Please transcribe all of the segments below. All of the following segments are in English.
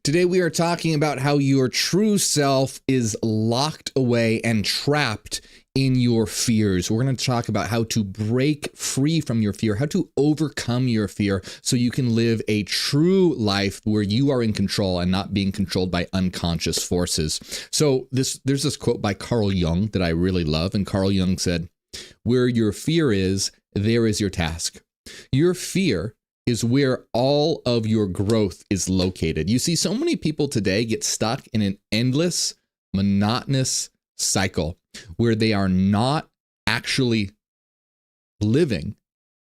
Today we are talking about how your true self is locked away and trapped in your fears. We're going to talk about how to break free from your fear, how to overcome your fear so you can live a true life where you are in control and not being controlled by unconscious forces. So there's this quote by Carl Jung that I really love, and Carl Jung said, "Where your fear is, there is your task." Your fear is where all of your growth is located. You see, so many people today get stuck in an endless, monotonous cycle where they are not actually living,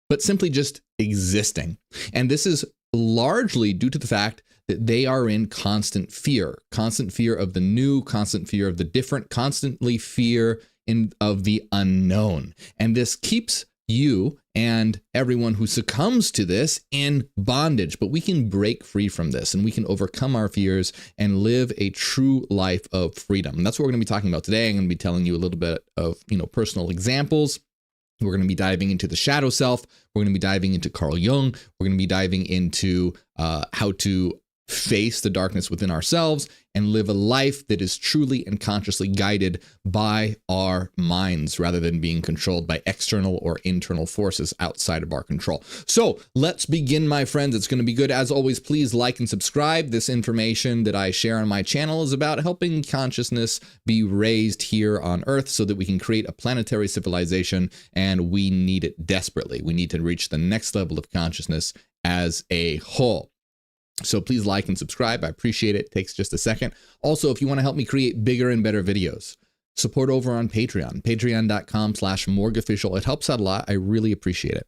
but simply just existing. And this is largely due to the fact that they are in constant fear of the new, constant fear of the different, constantly fear of the unknown. And this keeps you and everyone who succumbs to this in bondage. But we can break free from this and we can overcome our fears and live a true life of freedom. And that's what we're going to be talking about today. I'm going to be telling you a little bit of, personal examples. We're going to be diving into the shadow self. We're going to be diving into Carl Jung. We're going to be diving into how to face the darkness within ourselves and live a life that is truly and consciously guided by our minds rather than being controlled by external or internal forces outside of our control. So let's begin, my friends. It's going to be good. As always, please like and subscribe. This information that I share on my channel is about helping consciousness be raised here on Earth so that we can create a planetary civilization, and we need it desperately. We need to reach the next level of consciousness as a whole. So please like and subscribe. I appreciate it. It takes just a second. Also, if you want to help me create bigger and better videos, support over on Patreon, patreon.com/MorgueOfficial. It helps out a lot. I really appreciate it.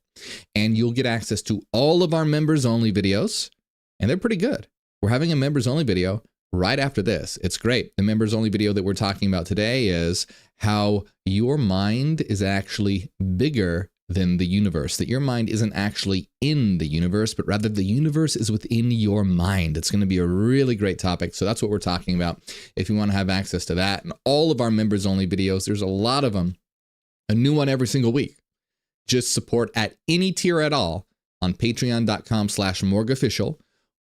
And you'll get access to all of our members only videos, and they're pretty good. We're having a members only video right after this. It's great. The members only video that we're talking about today is how your mind is actually bigger than the universe, that your mind isn't actually in the universe, but rather the universe is within your mind. It's going to be a really great topic. So that's what we're talking about. If you want to have access to that and all of our members only videos, there's a lot of them, a new one every single week. Just support at any tier at all on patreon.com/MorgueOfficial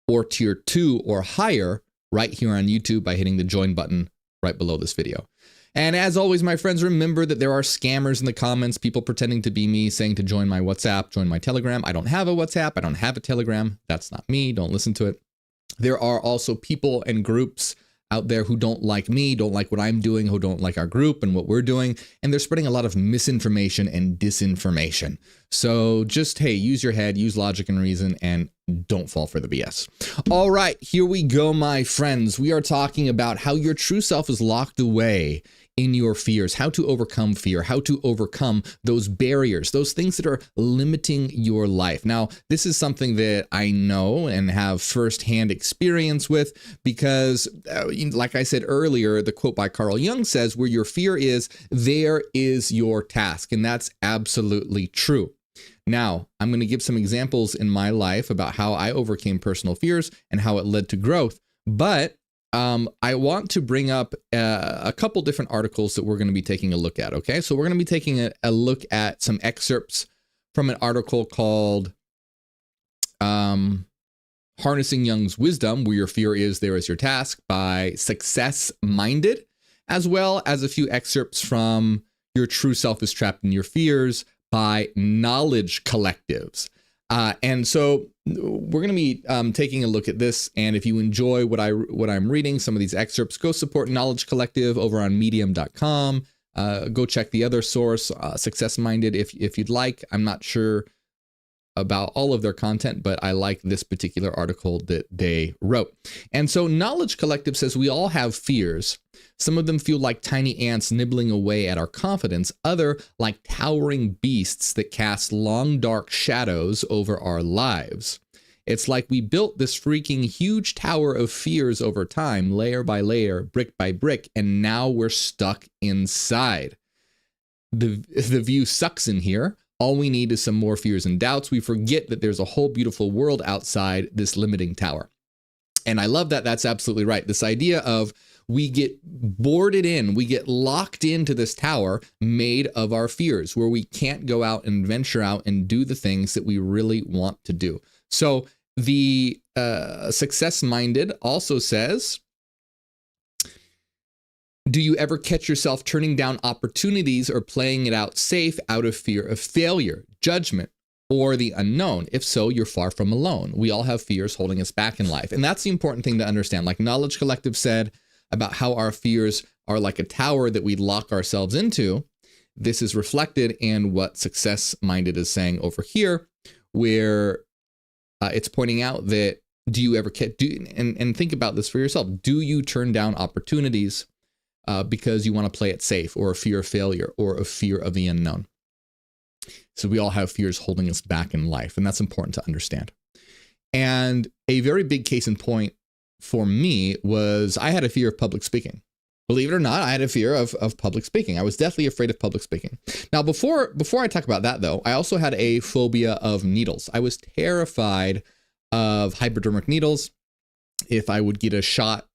or tier 2 or higher right here on YouTube by hitting the join button right below this video. And as always, my friends, remember that there are scammers in the comments, people pretending to be me, saying to join my WhatsApp, join my Telegram. I don't have a WhatsApp. I don't have a Telegram. That's not me. Don't listen to it. There are also people and groups out there who don't like me, don't like what I'm doing, who don't like our group and what we're doing. And they're spreading a lot of misinformation and disinformation. So just, hey, use your head, use logic and reason, and don't fall for the BS. All right, here we go, my friends. We are talking about how your true self is locked away in your fears, how to overcome fear, how to overcome those barriers, those things that are limiting your life. Now, this is something that I know and have firsthand experience with because, like I said earlier, the quote by Carl Jung says, "Where your fear is, there is your task." And that's absolutely true. Now, I'm going to give some examples in my life about how I overcame personal fears and how it led to growth. But I want to bring up a couple different articles that we're going to be taking a look at. Okay, so we're going to be taking a look at some excerpts from an article called Harnessing Jung's Wisdom, Where Your Fear Is, There Is Your Task by Success Minded, as well as a few excerpts from Your True Self is Trapped in Your Fears by Knowledge Collectives. And so we're going to be taking a look at this. And if you enjoy what I'm reading, some of these excerpts, go support Knowledge Collective over on medium.com. Go check the other source, Success Minded, if you'd like. I'm not sure about all of their content, but I like this particular article that they wrote. And so Knowledge Collective says we all have fears. Some of them feel like tiny ants nibbling away at our confidence, other like towering beasts that cast long, dark shadows over our lives. It's like we built this freaking huge tower of fears over time, layer by layer, brick by brick, and now we're stuck inside. The view sucks in here. All we need is some more fears and doubts. We forget that there's a whole beautiful world outside this limiting tower. And I love that. That's absolutely right. This idea of we get boarded in, we get locked into this tower made of our fears, where we can't go out and venture out and do the things that we really want to do. So The success-minded also says, do you ever catch yourself turning down opportunities or playing it out safe out of fear of failure, judgment, or the unknown? If so, you're far from alone. We all have fears holding us back in life. And that's the important thing to understand. Like Knowledge Collective said about how our fears are like a tower that we lock ourselves into. This is reflected in what Success-minded is saying over here, where it's pointing out that do you ever and think about this for yourself. Do you turn down opportunities because you want to play it safe, or a fear of failure, or a fear of the unknown? So we all have fears holding us back in life, and that's important to understand. And a very big case in point for me was I had a fear of public speaking. Believe it or not, I had a fear of public speaking. I was deathly afraid of public speaking. Now, before I talk about that, though, I also had a phobia of needles. I was terrified of hypodermic needles. If I would get a shot,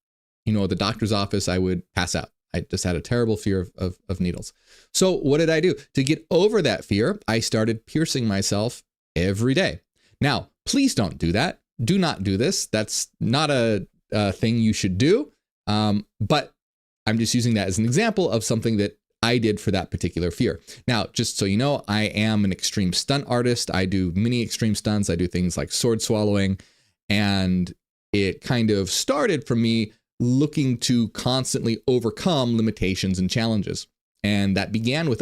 at the doctor's office, I would pass out. I just had a terrible fear of needles. So what did I do? To get over that fear, I started piercing myself every day. Now, please don't do that. Do not do this. That's not a thing you should do. But I'm just using that as an example of something that I did for that particular fear. Now, just so you know, I am an extreme stunt artist. I do many extreme stunts. I do things like sword swallowing. And it kind of started from me looking to constantly overcome limitations and challenges. And that began with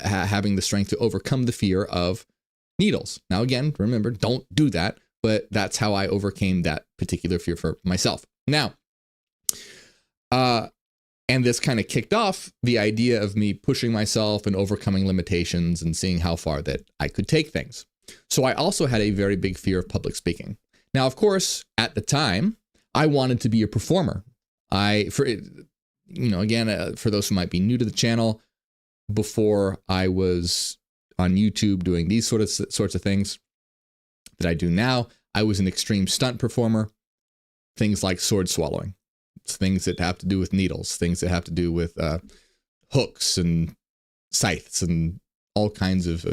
having the strength to overcome the fear of needles. Now, again, remember, don't do that. But that's how I overcame that particular fear for myself. Now, and this kind of kicked off the idea of me pushing myself and overcoming limitations and seeing how far that I could take things. So I also had a very big fear of public speaking. Now, of course, at the time, I wanted to be a performer. For those who might be new to the channel, before I was on YouTube doing these sorts of things that I do now, I was an extreme stunt performer, things like sword swallowing. Things that have to do with needles, things that have to do with hooks and scythes and all kinds of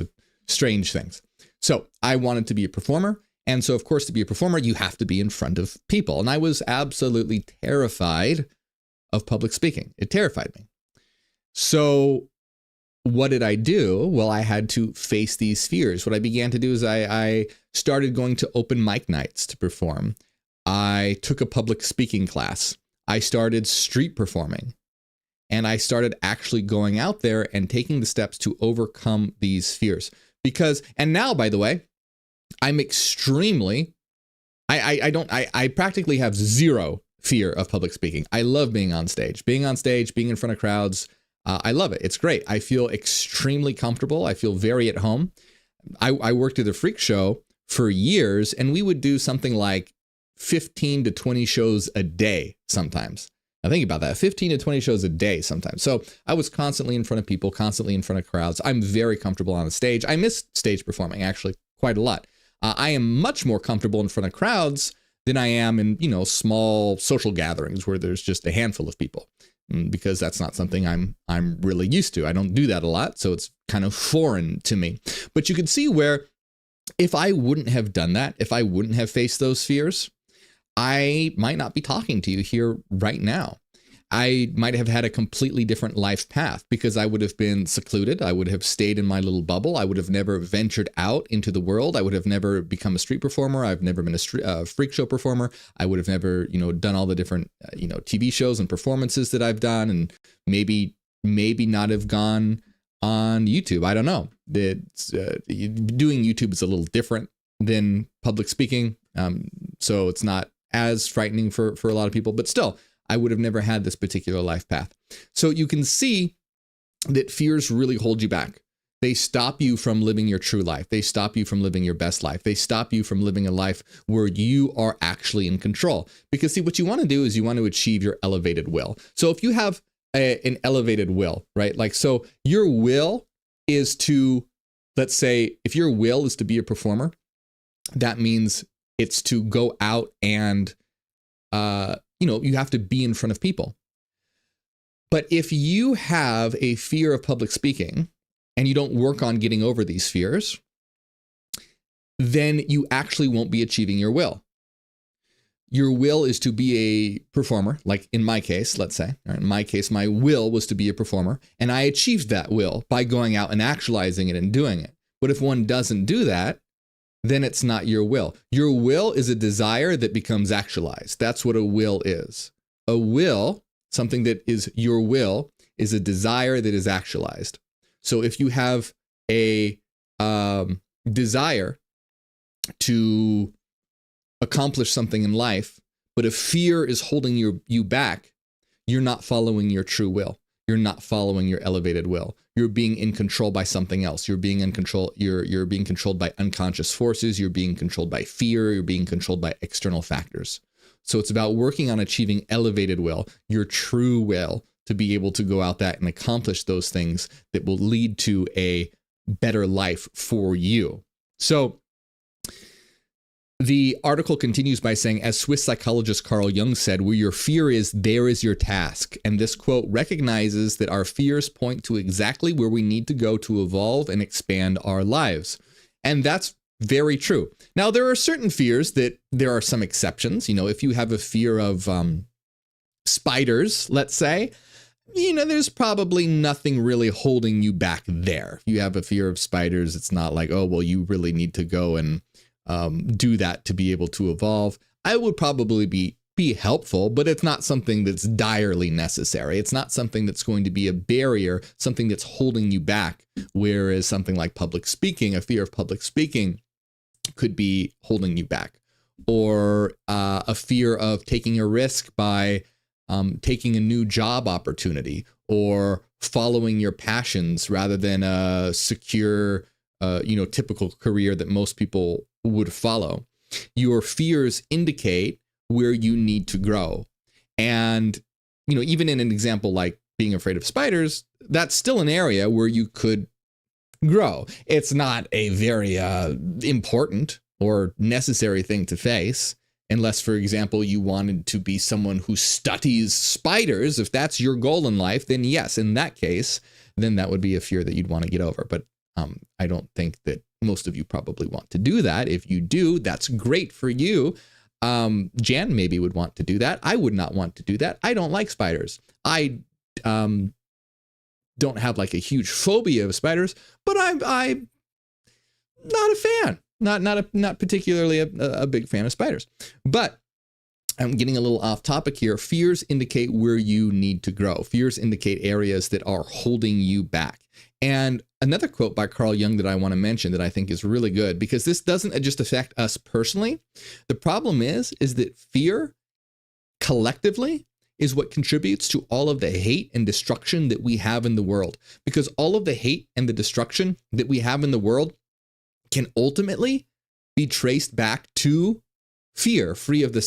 strange things. So I wanted to be a performer. And so, of course, to be a performer, you have to be in front of people. And I was absolutely terrified of public speaking. It terrified me. So what did I do? Well, I had to face these fears. What I began to do is I started going to open mic nights to perform. I took a public speaking class. I started street performing, and I started actually going out there and taking the steps to overcome these fears. And now, by the way, I'm extremely, I practically have zero fear of public speaking. I love being on stage, being in front of crowds. I love it. It's great. I feel extremely comfortable. I feel very at home. I worked at the Freak Show for years, and we would do something like 15 to 20 shows a day sometimes. Now think about that, 15 to 20 shows a day sometimes. So I was constantly in front of people, constantly in front of crowds. I'm very comfortable on a stage. I miss stage performing actually quite a lot. I am much more comfortable in front of crowds than I am in, small social gatherings where there's just a handful of people, because that's not something I'm really used to. I don't do that a lot, so it's kind of foreign to me. But you can see where if I wouldn't have done that, if I wouldn't have faced those fears, I might not be talking to you here right now. I might have had a completely different life path because I would have been secluded. I would have stayed in my little bubble. I would have never ventured out into the world. I would have never become a street performer. I've never been a freak show performer. I would have never, done all the different, TV shows and performances that I've done, and maybe not have gone on YouTube. I don't know. Doing YouTube is a little different than public speaking. So it's not as frightening for a lot of people, but still, I would have never had this particular life path. So you can see that fears really hold you back. They stop you from living your true life. They stop you from living your best life. They stop you from living a life where you are actually in control. Because see, what you want to do is you want to achieve your elevated will. So if you have an elevated will, right? Like, so your will is to, let's say, if your will is to be a performer, that means it's to go out and, you have to be in front of people. But if you have a fear of public speaking and you don't work on getting over these fears, then you actually won't be achieving your will. Your will is to be a performer, like in my case, let's say. In my case, my will was to be a performer, and I achieved that will by going out and actualizing it and doing it. But if one doesn't do that, then it's not your will. Your will is a desire that becomes actualized. That's what a will is. A will, something that is your will, is a desire that is actualized. So if you have a desire to accomplish something in life, but if fear is holding you back, you're not following your true will. You're not following your elevated will. You're being in control by something else. You're being in control. You're being controlled by unconscious forces. You're being controlled by fear. You're being controlled by external factors. So it's about working on achieving elevated will, your true will, to be able to go out there and accomplish those things that will lead to a better life for you. So the article continues by saying, as Swiss psychologist Carl Jung said, where your fear is, there is your task. And this quote recognizes that our fears point to exactly where we need to go to evolve and expand our lives. And that's very true. Now, there are certain fears that there are some exceptions. You know, if you have a fear of spiders, let's say, you know, there's probably nothing really holding you back there. If you have a fear of spiders, it's not like, oh, well, you really need to go and do that to be able to evolve. I would probably be helpful, but it's not something that's direly necessary. It's not something that's going to be a barrier, something that's holding you back. Whereas something like public speaking, a fear of public speaking could be holding you back, or a fear of taking a risk by taking a new job opportunity, or following your passions rather than a secure, typical career that most people would follow. Your fears indicate where you need to grow. And, you know, even in an example like being afraid of spiders, that's still an area where you could grow. It's not a very important or necessary thing to face, unless, for example, you wanted to be someone who studies spiders. If that's your goal in life, then yes, in that case, then that would be a fear that you'd want to get over. But I don't think that most of you probably want to do that. If you do, that's great for you. Jan maybe would want to do that. I would not want to do that. I don't like spiders. I don't have like a huge phobia of spiders, but I'm not a fan. Not particularly a big fan of spiders. But I'm getting a little off topic here. Fears indicate where you need to grow. Fears indicate areas that are holding you back. And another quote by Carl Jung that I want to mention that I think is really good, because this doesn't just affect us personally. The problem is that fear collectively is what contributes to all of the hate and destruction that we have in the world. Because all of the hate and the destruction that we have in the world can ultimately be traced back to fear of the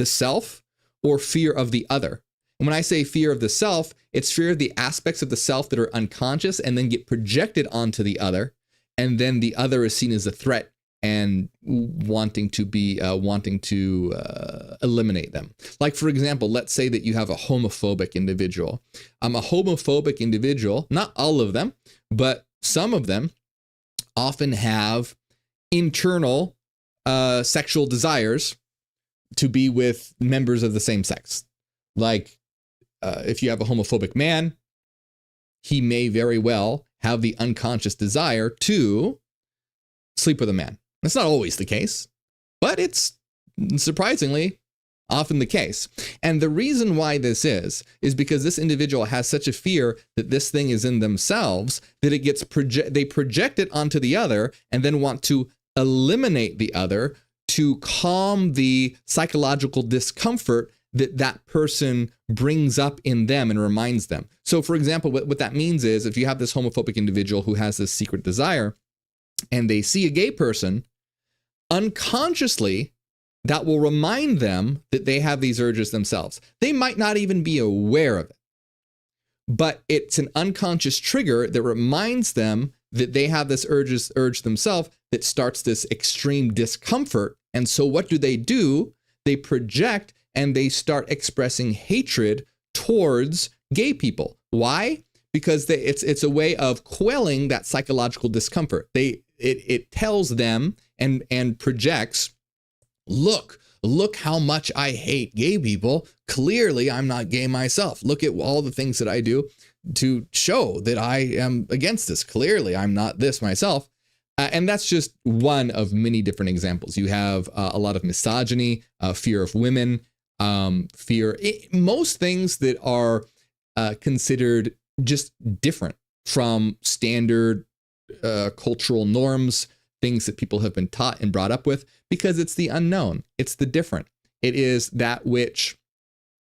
self, or fear of the other. And when I say fear of the self, it's fear of the aspects of the self that are unconscious and then get projected onto the other. And then the other is seen as a threat and wanting to eliminate them. Like, for example, let's say that you have a homophobic individual. A homophobic individual, not all of them, but some of them often have internal sexual desires to be with members of the same sex. Like, if you have a homophobic man, he may very well have the unconscious desire to sleep with a man. That's not always the case, but it's surprisingly often the case. And the reason why this is because this individual has such a fear that this thing is in themselves that it gets they project it onto the other and then want to eliminate the other to calm the psychological discomfort that person brings up in them and reminds them. So, for example, what that means is if you have this homophobic individual who has this secret desire and they see a gay person, unconsciously, that will remind them that they have these urges themselves. They might not even be aware of it, but it's an unconscious trigger that reminds them that they have this urge themselves that starts this extreme discomfort. And so what do? They project and they start expressing hatred towards gay people. Why? Because it's a way of quelling that psychological discomfort. it tells them and projects, look how much I hate gay people. Clearly, I'm not gay myself. Look at all the things that I do to show that I am against this. Clearly, I'm not this myself. And that's just one of many different examples. You have a lot of misogyny, fear of women, most things that are considered just different from standard cultural norms, things that people have been taught and brought up with, because it's the unknown. It's the different. It is that which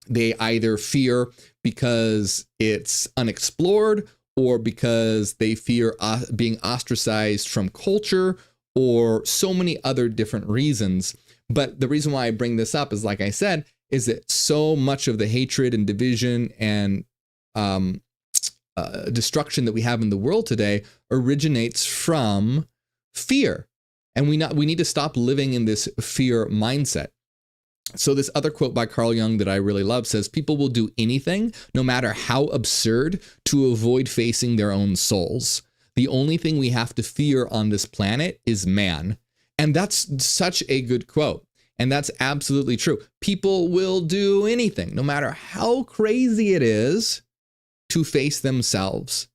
they either fear because it's unexplored, or because they fear being ostracized from culture, or so many other different reasons. But the reason why I bring this up is, like I said, is that so much of the hatred and division and destruction that we have in the world today originates from fear. And we need to stop living in this fear mindset. So this other quote by Carl Jung that I really love says, people will do anything, no matter how absurd, to avoid facing their own souls. The only thing we have to fear on this planet is man. And that's such a good quote. And that's absolutely true. People will do anything, no matter how crazy it is, to face themselves,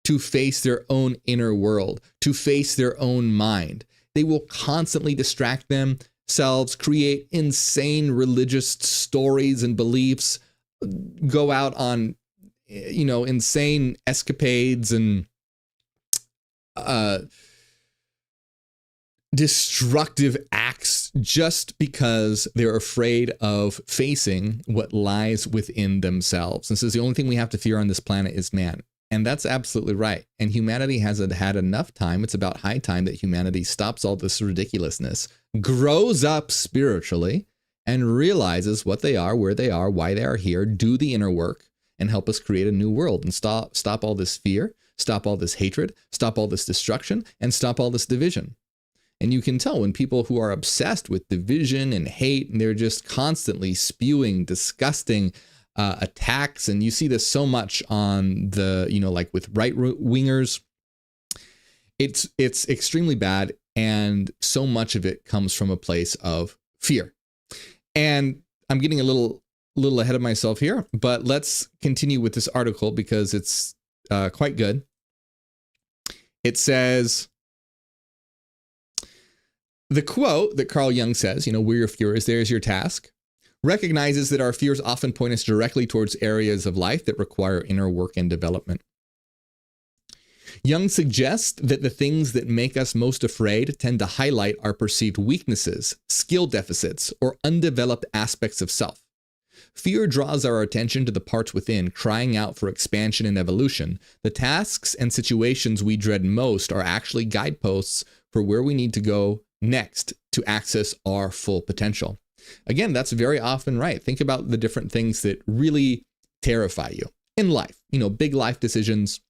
to face their own inner world, to face their own mind. They will constantly distract themselves, create insane religious stories and beliefs, go out on, insane escapades and destructive acts just because they're afraid of facing what lies within themselves. And says the only thing we have to fear on this planet is man. And that's absolutely right. And humanity hasn't had enough time. It's about high time that humanity stops all this ridiculousness, grows up spiritually, and realizes what they are, where they are, why they are here, do the inner work, and help us create a new world and stop all this fear, stop all this hatred, stop all this destruction, and stop all this division. And you can tell when people who are obsessed with division and hate, and they're just constantly spewing disgusting attacks. And you see this so much on the, like with right wingers. It's extremely bad. And so much of it comes from a place of fear. And I'm getting a little ahead of myself here, but let's continue with this article because it's quite good. It says, the quote that Carl Jung says, where your fear is, there is your task, recognizes that our fears often point us directly towards areas of life that require inner work and development. Jung suggests that the things that make us most afraid tend to highlight our perceived weaknesses, skill deficits, or undeveloped aspects of self. Fear draws our attention to the parts within, crying out for expansion and evolution. The tasks and situations we dread most are actually guideposts for where we need to go next to access our full potential. Again, that's very often right. Think about the different things that really terrify you in life, big life decisions.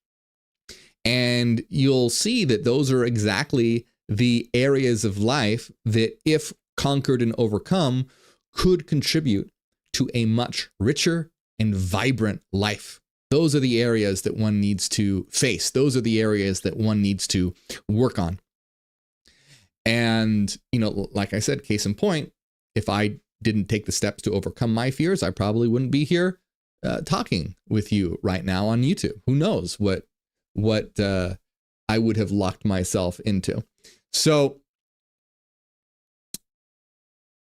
And you'll see that those are exactly the areas of life that, if conquered and overcome, could contribute to a much richer and vibrant life. Those are the areas that one needs to face. Those are the areas that one needs to work on. And, like I said, case in point, if I didn't take the steps to overcome my fears, I probably wouldn't be here talking with you right now on YouTube. Who knows what I would have locked myself into. So,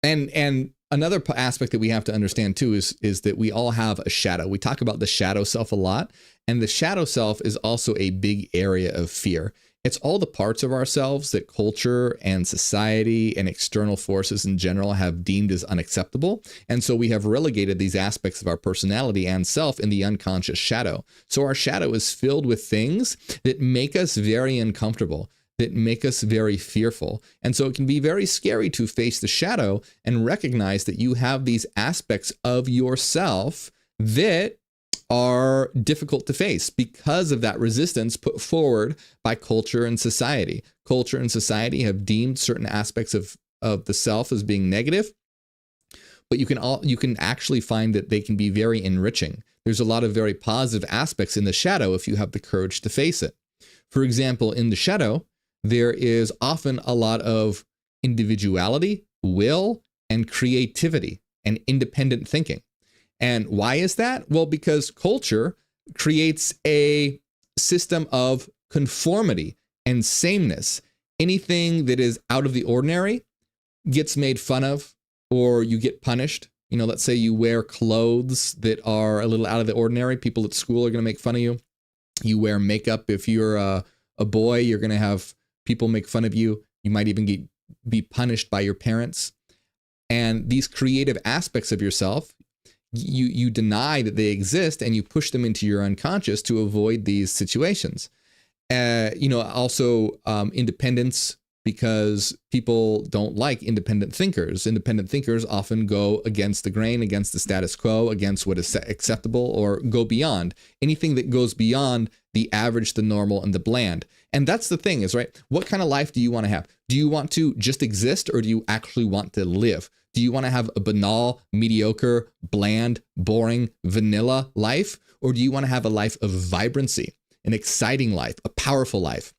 and another aspect that we have to understand too is that we all have a shadow. We talk about the shadow self a lot, and the shadow self is also a big area of fear. It's all the parts of ourselves that culture and society and external forces in general have deemed as unacceptable. And so we have relegated these aspects of our personality and self in the unconscious shadow. So our shadow is filled with things that make us very uncomfortable, that make us very fearful. And so it can be very scary to face the shadow and recognize that you have these aspects of yourself that are difficult to face because of that resistance put forward by culture and society. Culture and society have deemed certain aspects of the self as being negative, but you can actually find that they can be very enriching. There's a lot of very positive aspects in the shadow if you have the courage to face it. For example, in the shadow, there is often a lot of individuality, will, and creativity and independent thinking. And why is that? Well, because culture creates a system of conformity and sameness. Anything that is out of the ordinary gets made fun of, or you get punished. You know, let's say you wear clothes that are a little out of the ordinary. People at school are going to make fun of you. You wear makeup. If you're a boy, you're going to have people make fun of you. You might even be punished by your parents. And these creative aspects of yourself, you deny that they exist, and you push them into your unconscious to avoid these situations. Also independence, because people don't like independent thinkers. Independent thinkers often go against the grain, against the status quo, against what is acceptable, or go beyond. Anything that goes beyond the average, the normal, and the bland. And that's the thing is, right, what kind of life do you want to have? Do you want to just exist, or do you actually want to live? Do you want to have a banal, mediocre, bland, boring, vanilla life? Or do you want to have a life of vibrancy, an exciting life, a powerful life?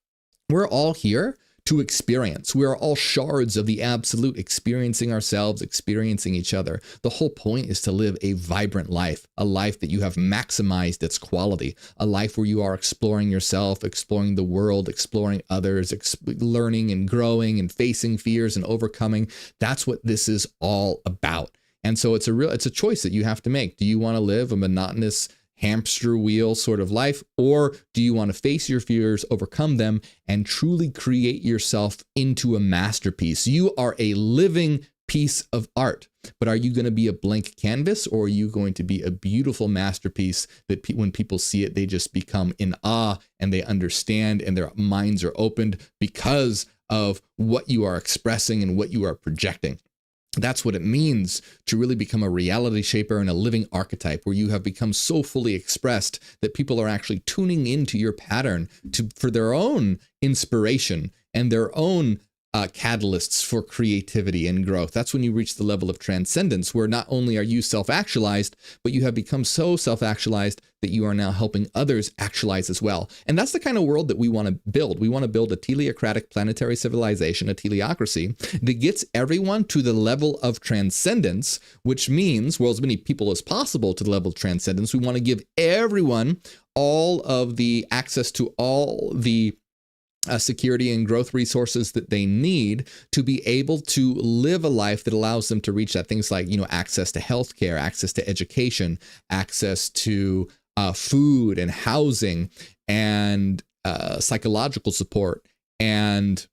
We're all here to experience. We are all shards of the absolute, experiencing ourselves, experiencing each other. The whole point is to live a vibrant life, a life that you have maximized its quality, a life where you are exploring yourself, exploring the world, exploring others, learning and growing and facing fears and overcoming. That's what this is all about. And so it's a choice that you have to make. Do you want to live a monotonous hamster wheel sort of life, or do you want to face your fears, overcome them, and truly create yourself into a masterpiece? You are a living piece of art, but are you going to be a blank canvas, or are you going to be a beautiful masterpiece that when people see it, they just become in awe and they understand and their minds are opened because of what you are expressing and what you are projecting? That's what it means to really become a reality shaper and a living archetype, where you have become so fully expressed that people are actually tuning into your pattern for their own inspiration and their own catalysts for creativity and growth. That's when you reach the level of transcendence, where not only are you self-actualized, but you have become so self-actualized that you are now helping others actualize as well. And that's the kind of world that we want to build. We want to build a teleocratic planetary civilization, a teleocracy, that gets everyone to the level of transcendence, which means, well, as many people as possible to the level of transcendence. We want to give everyone all of the access to all the security and growth resources that they need to be able to live a life that allows them to reach that. Things like, access to healthcare, access to education, access to food and housing, and psychological support, and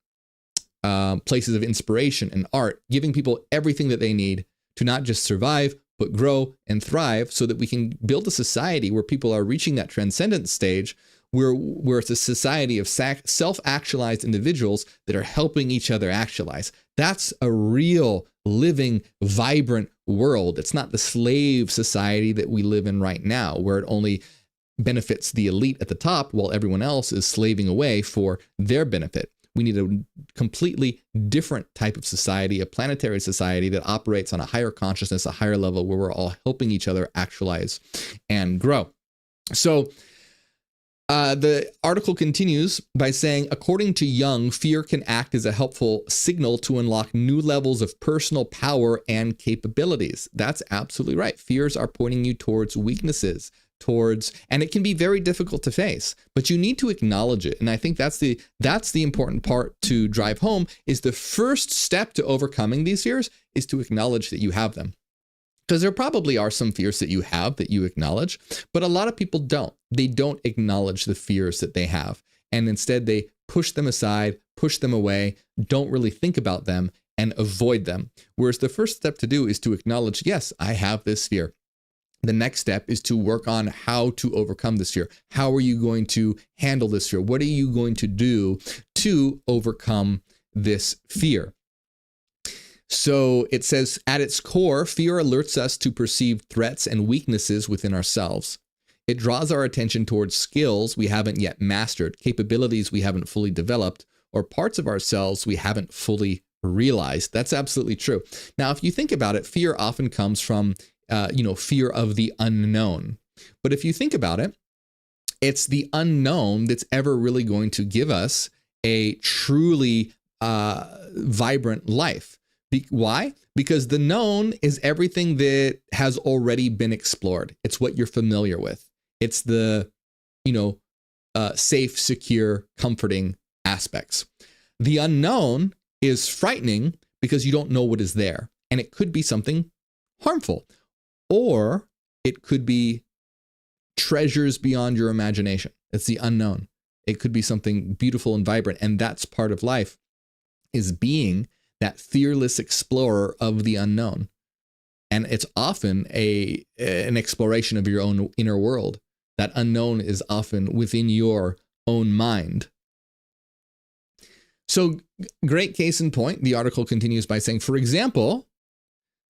places of inspiration and art, giving people everything that they need to not just survive, but grow and thrive, so that we can build a society where people are reaching that transcendence stage, where it's a society of self-actualized individuals that are helping each other actualize. That's a real, living, vibrant world. It's not the slave society that we live in right now, where it only benefits the elite at the top while everyone else is slaving away for their benefit. We need a completely different type of society, a planetary society that operates on a higher consciousness, a higher level, where we're all helping each other actualize and grow. So the article continues by saying, according to Jung, fear can act as a helpful signal to unlock new levels of personal power and capabilities. That's absolutely right. Fears are pointing you towards weaknesses, and it can be very difficult to face, but you need to acknowledge it. And I think that's the important part to drive home. Is the first step to overcoming these fears is to acknowledge that you have them. Because there probably are some fears that you have that you acknowledge, but a lot of people don't. They don't acknowledge the fears that they have. And instead they push them aside, push them away, don't really think about them, and avoid them. Whereas the first step to do is to acknowledge, yes, I have this fear. The next step is to work on how to overcome this fear. How are you going to handle this fear? What are you going to do to overcome this fear? So it says, at its core, fear alerts us to perceived threats and weaknesses within ourselves. It draws our attention towards skills we haven't yet mastered, capabilities we haven't fully developed, or parts of ourselves we haven't fully realized. That's absolutely true. Now, if you think about it, fear often comes from, fear of the unknown. But if you think about it, it's the unknown that's ever really going to give us a truly vibrant life. Why? Because the known is everything that has already been explored. It's what you're familiar with. It's the, safe, secure, comforting aspects. The unknown is frightening because you don't know what is there. And it could be something harmful, or it could be treasures beyond your imagination. It's the unknown. It could be something beautiful and vibrant. And that's part of life, is being that fearless explorer of the unknown. And it's often an exploration of your own inner world. That unknown is often within your own mind. So, great case in point, the article continues by saying, for example,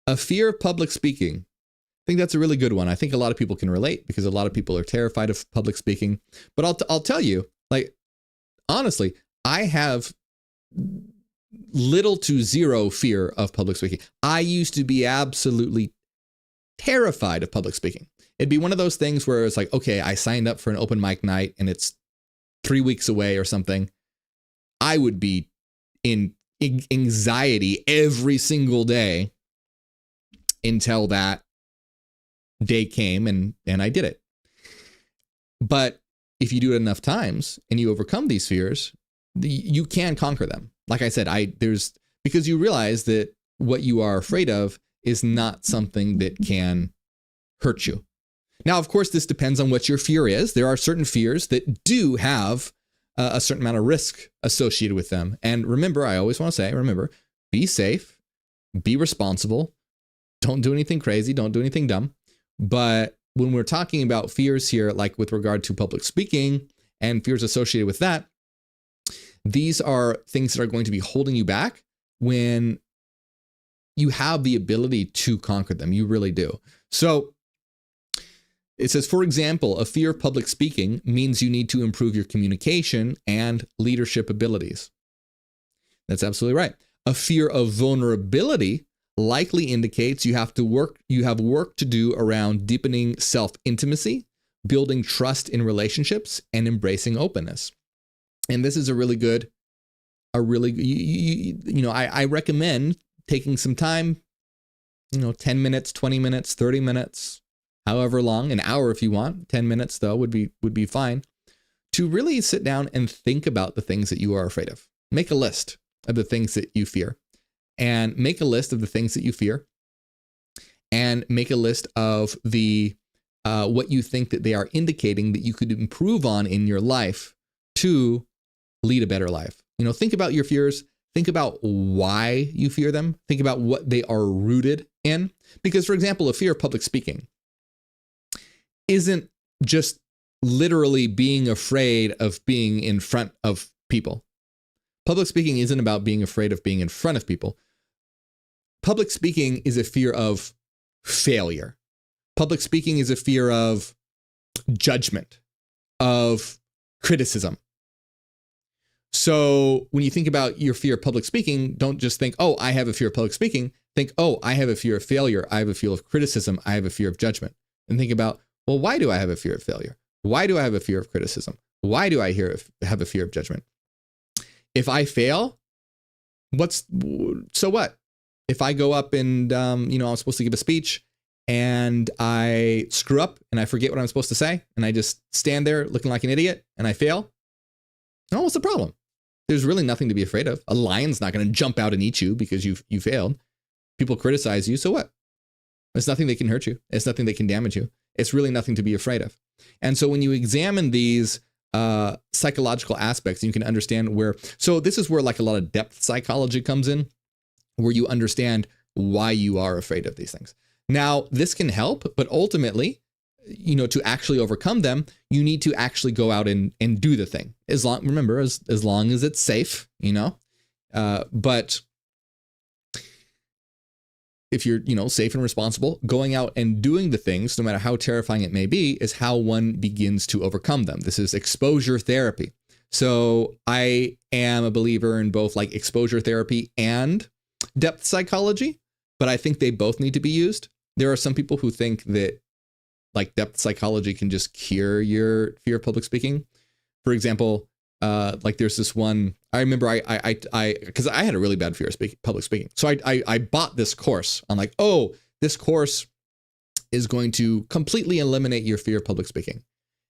a fear of public speaking. I think that's a really good one. I think a lot of people can relate because a lot of people are terrified of public speaking. But I'll tell you, like, honestly, I have little to zero fear of public speaking. I used to be absolutely terrified of public speaking. It'd be one of those things where it's like, okay, I signed up for an open mic night and it's 3 weeks away or something. I would be in anxiety every single day until that day came and I did it. But if you do it enough times and you overcome these fears, you can conquer them. Like I said, because you realize that what you are afraid of is not something that can hurt you. Now, of course, this depends on what your fear is. There are certain fears that do have a certain amount of risk associated with them. And remember, I always want to say, be safe, be responsible, don't do anything crazy, don't do anything dumb. But when we're talking about fears here, like with regard to public speaking and fears associated with that, these are things that are going to be holding you back when you have the ability to conquer them. You really do. So it says, for example, a fear of public speaking means you need to improve your communication and leadership abilities. That's absolutely right. A fear of vulnerability likely indicates you have work to do around deepening self-intimacy, building trust in relationships, and embracing openness. And this is I recommend taking some time, 10 minutes, 20 minutes, 30 minutes, however long, an hour if you want. 10 minutes though would be fine, to really sit down and think about the things that you are afraid of. Make a list of the things that you fear, and make a list of the things that you fear, and make a list of the what you think that they are indicating that you could improve on in your life to lead a better life. Think about your fears. Think about why you fear them. Think about what they are rooted in. Because, for example, a fear of public speaking isn't just literally being afraid of being in front of people. Public speaking isn't about being afraid of being in front of people. Public speaking is a fear of failure. Public speaking is a fear of judgment, of criticism. So when you think about your fear of public speaking, don't just think, oh, I have a fear of public speaking. Think, oh, I have a fear of failure. I have a fear of criticism. I have a fear of judgment. And think about, well, why do I have a fear of failure? Why do I have a fear of criticism? Why do I have a fear of judgment? If I fail, so what? If I go up and, I'm supposed to give a speech and I screw up and I forget what I'm supposed to say and I just stand there looking like an idiot and I fail, oh, what's the problem? There's really nothing to be afraid of. A lion's not going to jump out and eat you because you failed. People criticize you, so what? There's nothing that can hurt you. It's nothing that can damage you. It's really nothing to be afraid of. And so when you examine these psychological aspects, you can understand so this is where like a lot of depth psychology comes in, where you understand why you are afraid of these things. Now, this can help, but ultimately, to actually overcome them, you need to actually go out and do the thing. As long as it's safe, but if you're, safe and responsible, going out and doing the things, no matter how terrifying it may be, is how one begins to overcome them. This is exposure therapy. So I am a believer in both like exposure therapy and depth psychology, but I think they both need to be used. There are some people who think that like depth psychology can just cure your fear of public speaking. For example, Like there's this one, I remember because I had a really bad fear of public speaking. So I bought this course. I'm like, oh, this course is going to completely eliminate your fear of public speaking.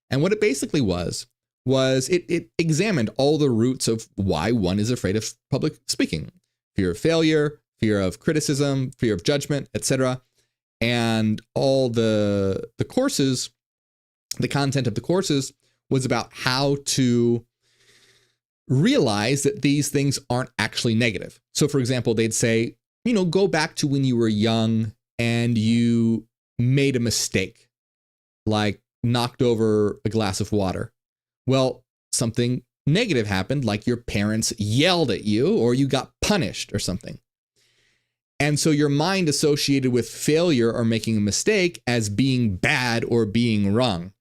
And what it basically was it examined all the roots of why one is afraid of public speaking: fear of failure, fear of criticism, fear of judgment, etc. And all the courses, the content of the courses was about how to realize that these things aren't actually negative. So for example, they'd say, go back to when you were young and you made a mistake, like knocked over a glass of water. Well, something negative happened, like your parents yelled at you or you got punished or something. And so your mind associated with failure or making a mistake as being bad or being wrong.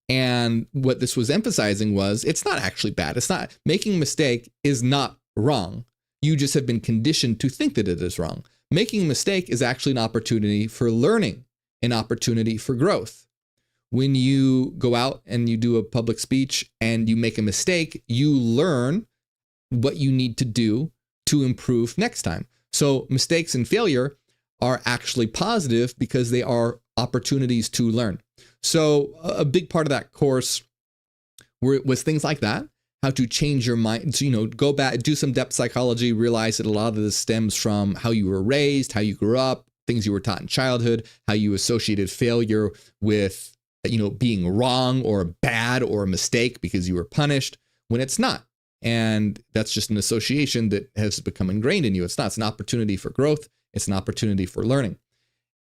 And what this was emphasizing was it's not actually bad. It's not, making a mistake is not wrong. You just have been conditioned to think that it is wrong. Making a mistake is actually an opportunity for learning, an opportunity for growth. When you go out and you do a public speech and you make a mistake, you learn what you need to do to improve next time. So mistakes and failure are actually positive because they are opportunities to learn. So a big part of that course was things like that, how to change your mind. So, go back, do some depth psychology, realize that a lot of this stems from how you were raised, how you grew up, things you were taught in childhood, how you associated failure with, being wrong or bad or a mistake because you were punished when it's not. And that's just an association that has become ingrained in you. It's not. It's an opportunity for growth. It's an opportunity for learning.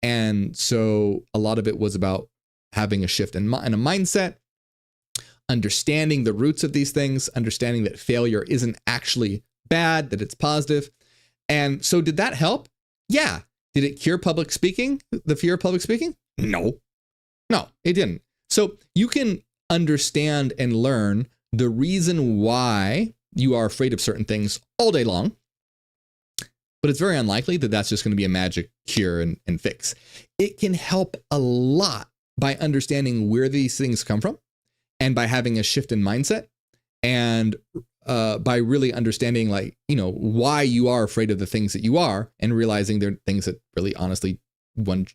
And so a lot of it was about having a shift in a mindset, understanding the roots of these things, understanding that failure isn't actually bad, that it's positive. And so did that help? Yeah. Did it cure public speaking, the fear of public speaking? No, it didn't. So you can understand and learn the reason why you are afraid of certain things all day long, but it's very unlikely that that's just going to be a magic cure and fix. It can help a lot by understanding where these things come from and by having a shift in mindset and by really understanding why you are afraid of the things that you are and realizing they're things that really honestly one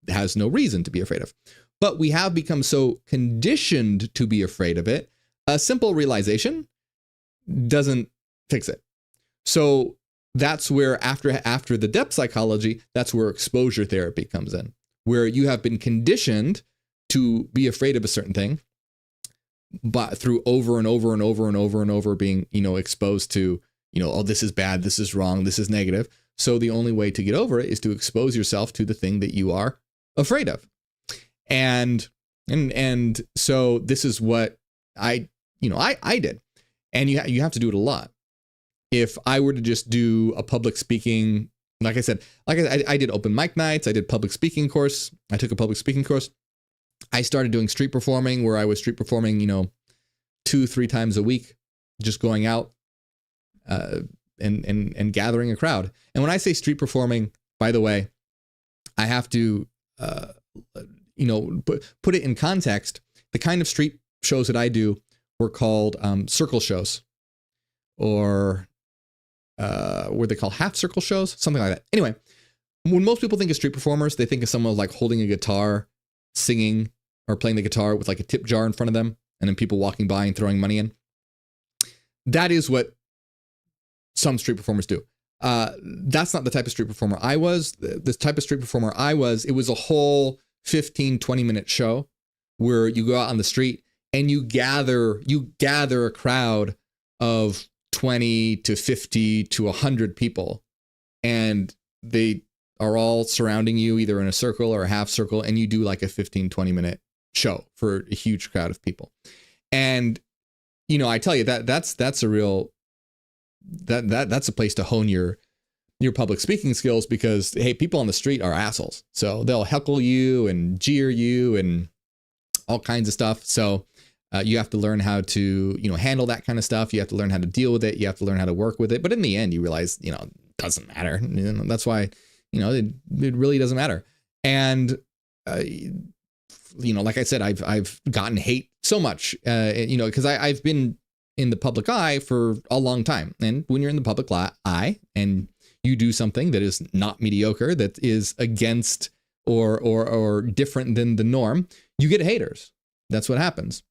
has no reason to be afraid of. But we have become so conditioned to be afraid of it. A simple realization doesn't fix it. So that's where after the depth psychology, that's where exposure therapy comes in, where you have been conditioned to be afraid of a certain thing, but through over and over and over and over and over being, exposed to, oh, this is bad, this is wrong, this is negative. So the only way to get over it is to expose yourself to the thing that you are afraid of. And so this is what I did. And you have to do it a lot. If I were to just do a public speaking, like I said, I did open mic nights, I did public speaking course. I took a public speaking course. I started doing street performing where I was street performing, 2-3 times a week, just going out and gathering a crowd. And when I say street performing, by the way, I have to, put it in context. The kind of street shows that I do were called circle shows, or were they called half circle shows? Something like that. Anyway, when most people think of street performers, they think of someone like holding a guitar, singing, or playing the guitar with like a tip jar in front of them, and then people walking by and throwing money in. That is what some street performers do. That's not the type of street performer I was. The type of street performer I was, it was a whole 15-20 minute show where you go out on the street and you gather a crowd of 20 to 50 to 100 people, and they are all surrounding you either in a circle or a half circle, and you do like a 15-20 minute show for a huge crowd of people. And I tell you that's a real that's a place to hone your public speaking skills, because hey, people on the street are assholes. So they'll heckle you and jeer you and all kinds of stuff. So you have to learn how to, handle that kind of stuff. You have to learn how to deal with it. You have to learn how to work with it. But in the end, you realize, it doesn't matter. That's why, it really doesn't matter. And, like I said, I've gotten hate so much, because I've been in the public eye for a long time. And when you're in the public eye and you do something that is not mediocre, that is against or different than the norm, you get haters. That's what happens.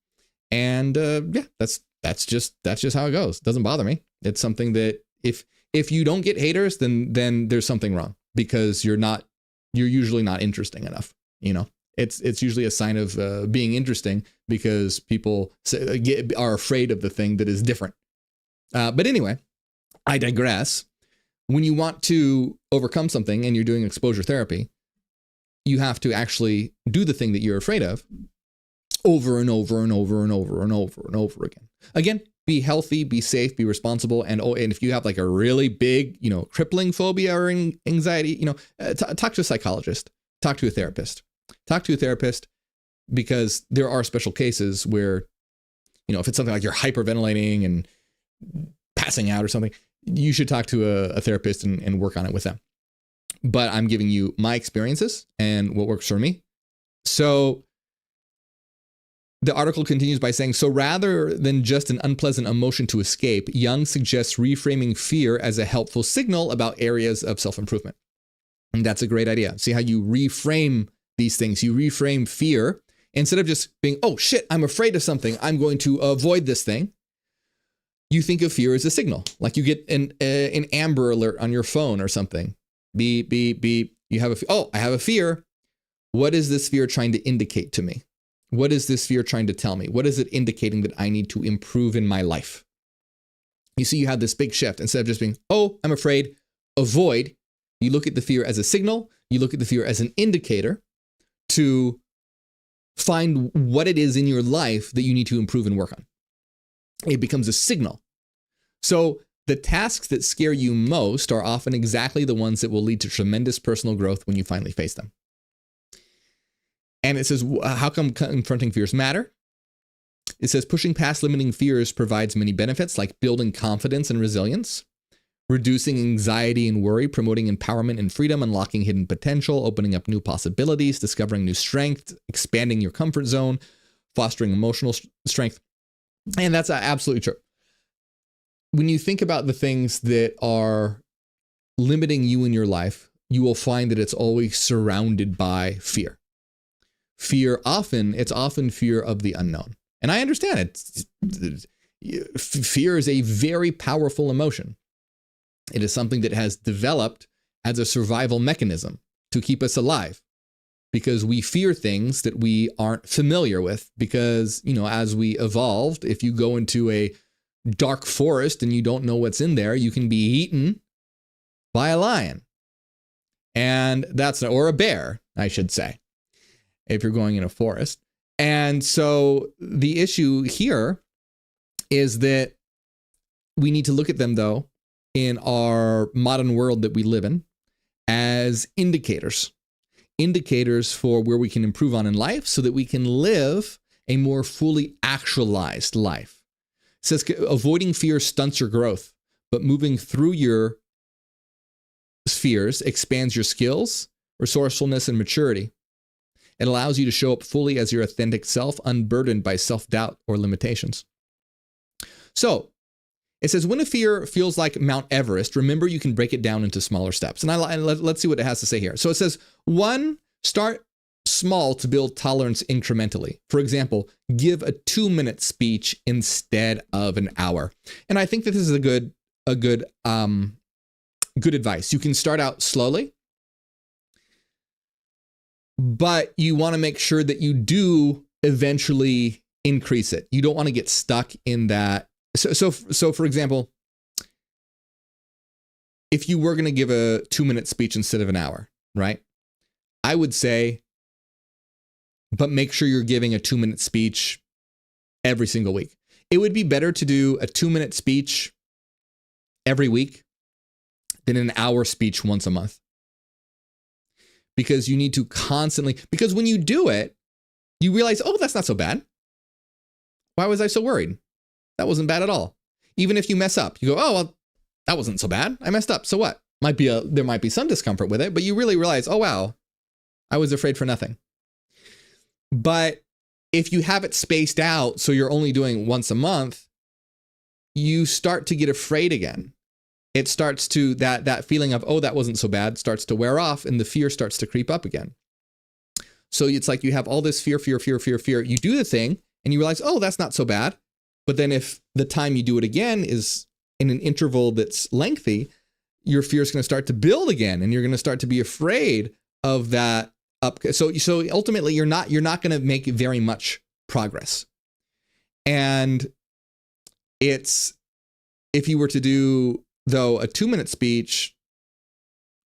And yeah, that's just how it goes. It doesn't bother me. It's something that if you don't get haters, then there's something wrong, because you're usually not interesting enough. It's usually a sign of being interesting, because people are afraid of the thing that is different. But anyway, I digress. When you want to overcome something and you're doing exposure therapy, you have to actually do the thing that you're afraid of over and over and over and over and over and over again. Again, be healthy, be safe, be responsible. And if you have like a really big, crippling phobia or anxiety, talk to a psychologist, talk to a therapist. Talk to a therapist, because there are special cases where, if it's something like you're hyperventilating and passing out or something, you should talk to a therapist and work on it with them. But I'm giving you my experiences and what works for me. So the article continues by saying, so rather than just an unpleasant emotion to escape, Young suggests reframing fear as a helpful signal about areas of self-improvement. And that's a great idea. See how you reframe these things. You reframe fear instead of just being, oh shit, I'm afraid of something, I'm going to avoid this thing. You think of fear as a signal, like you get an Amber Alert on your phone or something. Beep, beep, beep. You have I have a fear. What is this fear trying to indicate to me? What is this fear trying to tell me? What is it indicating that I need to improve in my life? You see, you have this big shift. Instead of just being, oh, I'm afraid, avoid. You look at the fear as a signal. You look at the fear as an indicator to find what it is in your life that you need to improve and work on. It becomes a signal. So the tasks that scare you most are often exactly the ones that will lead to tremendous personal growth when you finally face them. And it says, how come confronting fears matter? It says pushing past limiting fears provides many benefits, like building confidence and resilience, reducing anxiety and worry, promoting empowerment and freedom, unlocking hidden potential, opening up new possibilities, discovering new strength, expanding your comfort zone, fostering emotional strength. And that's absolutely true. When you think about the things that are limiting you in your life, you will find that it's always surrounded by fear. It's often fear of the unknown. And I understand it. Fear is a very powerful emotion. It is something that has developed as a survival mechanism to keep us alive, because we fear things that we aren't familiar with. Because, as we evolved, if you go into a dark forest and you don't know what's in there, you can be eaten by a lion. And or a bear, I should say, if you're going in a forest. And so the issue here is that we need to look at them, though, in our modern world that we live in, as indicators for where we can improve on in life so that we can live a more fully actualized life. It says avoiding fear stunts your growth, but moving through your fears expands your skills, resourcefulness, and maturity. It allows you to show up fully as your authentic self, unburdened by self-doubt or limitations. So it says, when a fear feels like Mount Everest, remember you can break it down into smaller steps. And let's see what it has to say here. So it says, 1, start small to build tolerance incrementally. For example, give a 2-minute speech instead of an hour. And I think that this is a good advice. You can start out slowly, but you want to make sure that you do eventually increase it. You don't want to get stuck in that. So for example, if you were going to give a 2-minute speech instead of an hour, right? I would say, but make sure you're giving a 2-minute speech every single week. It would be better to do a 2-minute speech every week than an hour speech once a month. Because you need to constantly, because when you do it, you realize, oh, that's not so bad. Why was I so worried? That wasn't bad at all. Even if you mess up, you go, oh, well, that wasn't so bad. I messed up. So what? There might be some discomfort with it, but you really realize, oh, wow, I was afraid for nothing. But if you have it spaced out, so you're only doing once a month, you start to get afraid again. It starts to, that feeling of, oh, that wasn't so bad, starts to wear off, and the fear starts to creep up again. So it's like you have all this fear. You do the thing and you realize, oh, that's not so bad. But then if the time you do it again is in an interval that's lengthy, your fear is going to start to build again, and you're going to start to be afraid of that up. So ultimately you're not going to make very much progress. And it's, if you were to do, though, a 2-minute speech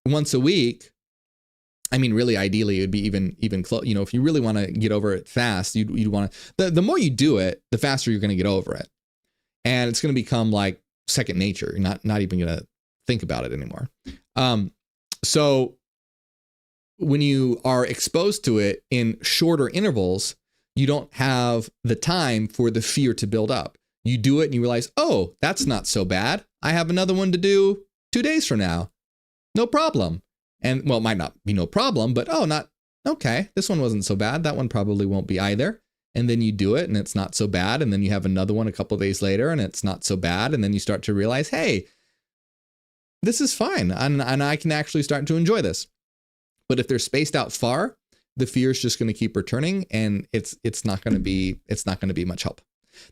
once a week, I mean, really, ideally, it would be even close. You know, if you really want to get over it fast, you'd want to, the more you do it, the faster you're going to get over it. And it's going to become like second nature. You're not even going to think about it anymore. So when you are exposed to it in shorter intervals, you don't have the time for the fear to build up. You do it and you realize, oh, that's not so bad. I have another one to do 2 days from now. No problem. And well, it might not be no problem, but oh, not okay. This one wasn't so bad. That one probably won't be either. And then you do it and it's not so bad. And then you have another one a couple of days later and it's not so bad. And then you start to realize, hey, this is fine. And I can actually start to enjoy this. But if they're spaced out far, the fear is just going to keep returning, and it's not going to be much help.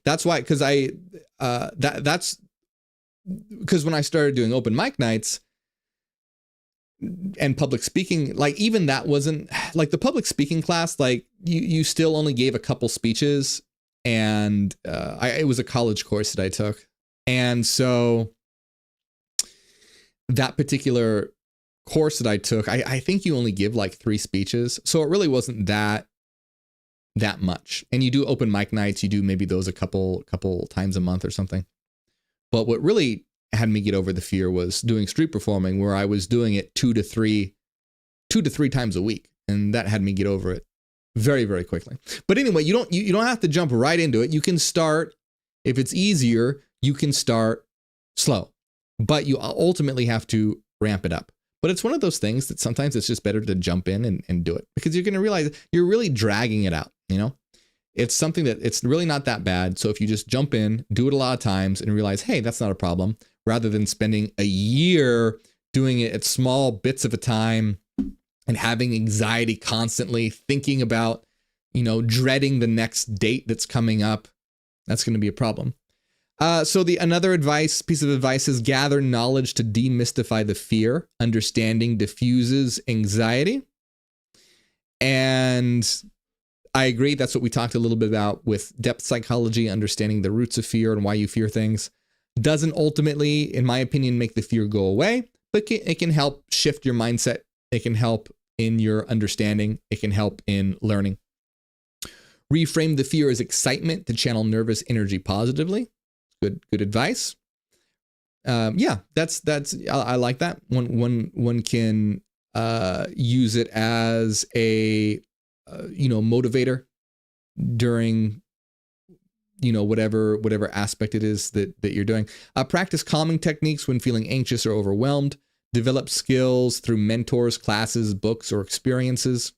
That's why, because that's because when I started doing open mic nights and public speaking, like even that wasn't like the public speaking class, like you still only gave a couple speeches, and it was a college course that I took. And so that particular course that I took, I think you only give like 3 speeches. So it really wasn't that much. And you do open mic nights, you do maybe those a couple times a month or something. But what really had me get over the fear was doing street performing, where I was doing it 2 to 3 times a week. And that had me get over it very, very quickly. But anyway, you don't have to jump right into it. You can start, if it's easier, you can start slow, but you ultimately have to ramp it up. But it's one of those things that sometimes it's just better to jump in and do it, because you're going to realize you're really dragging it out. You know, it's something that it's really not that bad. So if you just jump in, do it a lot of times and realize, hey, that's not a problem, rather than spending a year doing it at small bits of a time and having anxiety constantly, thinking about, dreading the next date that's coming up, that's going to be a problem. So another piece of advice is gather knowledge to demystify the fear. Understanding diffuses anxiety. And I agree. That's what we talked a little bit about with depth psychology, understanding the roots of fear and why you fear things. Doesn't ultimately, in my opinion, make the fear go away, but it can help shift your mindset. It can help in your understanding. It can help in learning. Reframe the fear as excitement to channel nervous energy positively. Good advice. Yeah, that's I like that. One can use it as a motivator during whatever aspect it is that you're doing. Practice calming techniques when feeling anxious or overwhelmed. Develop skills through mentors, classes, books, or experiences.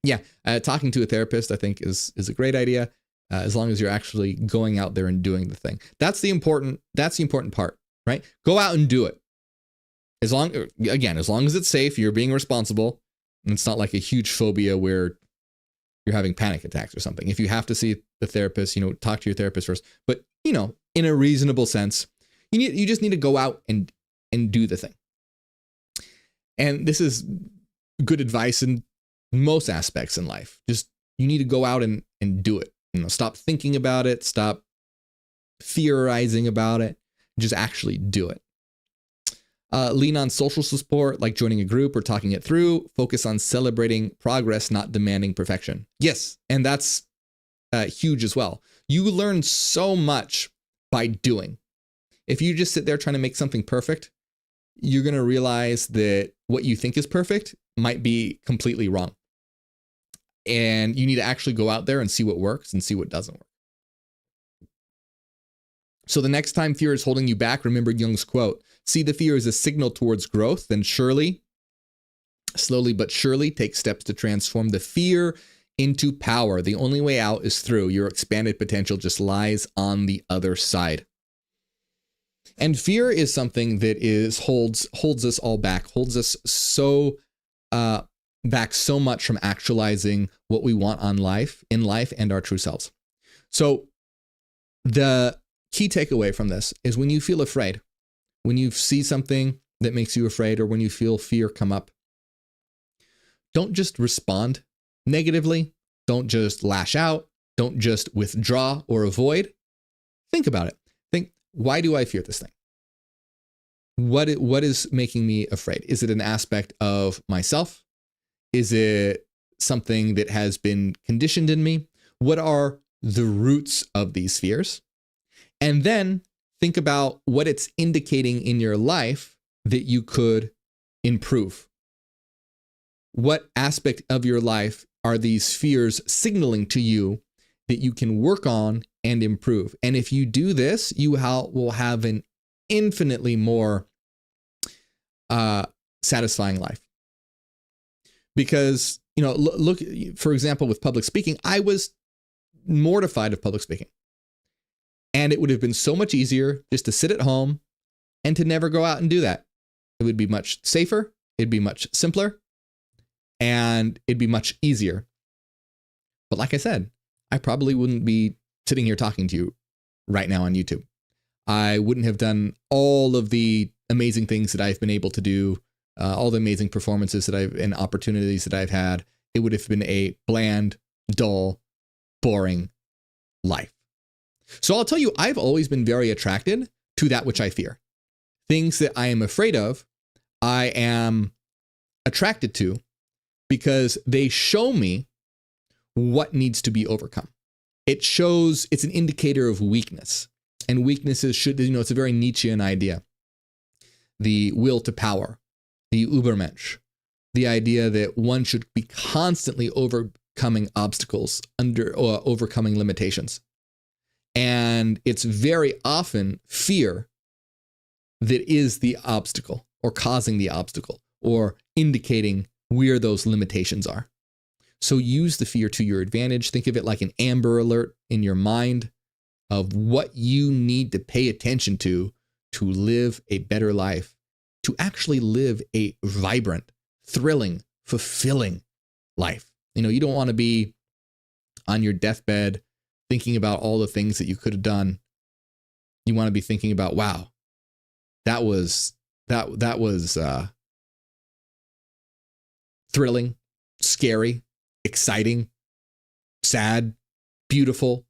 Yeah, talking to a therapist I think is a great idea. As long as you're actually going out there and doing the thing. That's the important part, right? Go out and do it. As long as it's safe, you're being responsible, and it's not like a huge phobia where you're having panic attacks or something. If you have to see the therapist, talk to your therapist first. But, in a reasonable sense, you just need to go out and do the thing. And this is good advice in most aspects in life. Just, you need to go out and do it. Stop thinking about it. Stop theorizing about it. Just actually do it. Lean on social support, like joining a group or talking it through. Focus on celebrating progress, not demanding perfection. Yes, and that's huge as well. You learn so much by doing. If you just sit there trying to make something perfect, you're going to realize that what you think is perfect might be completely wrong. And you need to actually go out there and see what works and see what doesn't work. So the next time fear is holding you back, remember Jung's quote, see the fear as a signal towards growth, then slowly but surely take steps to transform the fear into power. The only way out is through. Your expanded potential just lies on the other side. And fear is something that holds us all back, holds us so back so much from actualizing what we want in life and our true selves. So the key takeaway from this is when you feel afraid, when you see something that makes you afraid, or when you feel fear come up, don't just respond negatively. Don't just lash out. Don't just withdraw or avoid. Think about it. Think, why do I fear this thing? What is making me afraid? Is it an aspect of myself? Is it something that has been conditioned in me? What are the roots of these fears? And then think about what it's indicating in your life that you could improve. What aspect of your life are these fears signaling to you that you can work on and improve? And if you do this, you will have an infinitely more satisfying life. Because, look, for example, with public speaking, I was mortified of public speaking. And it would have been so much easier just to sit at home and to never go out and do that. It would be much safer. It'd be much simpler. And it'd be much easier. But like I said, I probably wouldn't be sitting here talking to you right now on YouTube. I wouldn't have done all of the amazing things that I've been able to do, all the amazing performances and opportunities that I've had. It would have been a bland, dull, boring life. So I'll tell you, I've always been very attracted to that which I fear. Things that I am afraid of, I am attracted to because they show me what needs to be overcome. It's an indicator of weakness. And weaknesses it's a very Nietzschean idea. The will to power, the Übermensch, the idea that one should be constantly overcoming obstacles or overcoming limitations. And it's very often fear that is the obstacle, or causing the obstacle, or indicating where those limitations are. So use the fear to your advantage. Think of it like an Amber Alert in your mind of what you need to pay attention to live a better life, to actually live a vibrant, thrilling, fulfilling life. You don't want to be on your deathbed thinking about all the things that you could have done. You want to be thinking about, wow, that was thrilling, scary, exciting, sad, beautiful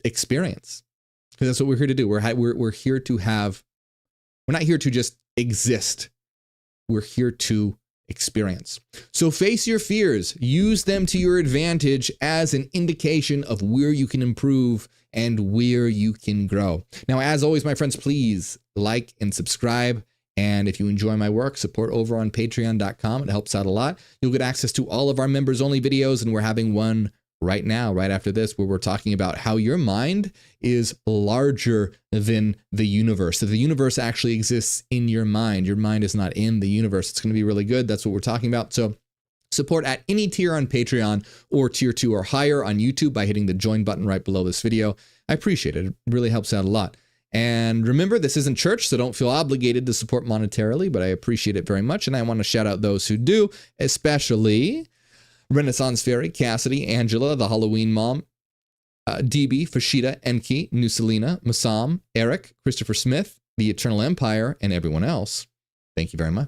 experience. Because that's what we're here to do. We're here to have. We're not here to just exist. We're here to experience. So face your fears. Use them to your advantage as an indication of where you can improve and where you can grow. Now, as always, my friends, please like and subscribe. And if you enjoy my work, support over on patreon.com. It helps out a lot. You'll get access to all of our members only videos. And we're having one right now, right after this, where we're talking about how your mind is larger than the universe. So the universe actually exists in your mind. Your mind is not in the universe. It's going to be really good. That's what we're talking about. So support at any tier on Patreon or tier 2 or higher on YouTube by hitting the join button right below this video. I appreciate it. It really helps out a lot. And remember, this isn't church, so don't feel obligated to support monetarily, but I appreciate it very much. And I want to shout out those who do, especially Renaissance Fairy, Cassidy, Angela, the Halloween Mom, DB, Fashida, Enki, Nusalina, Masam, Eric, Christopher Smith, the Eternal Empire, and everyone else. Thank you very much.